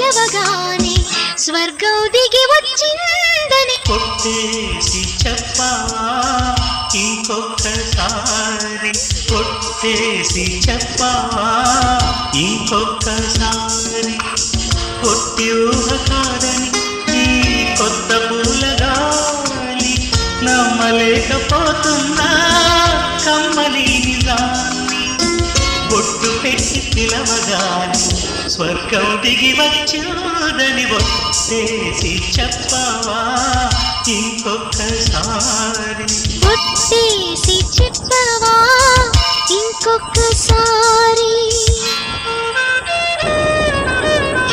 పిలవగానే స్వర్గం దిగి వచ్చిందని కొట్టేసి చెప్పవా ఇంకొకసారి, కొట్టేసి చెప్పవా ఇంకొకసారి. కొట్టి ఊహ కాదని ఈ కొత్త పూలగాలి నమ్మలేకపోతున్నా కమ్మలి నిజాన్ని. బొట్టు పెట్టి పిలవగాని స్వర్గం దిగి వచ్చుదని ఒట్టేసి చెప్పవా ఇంకొకసారి, కొట్టేసి చెప్పవా ఇంకొకసారి.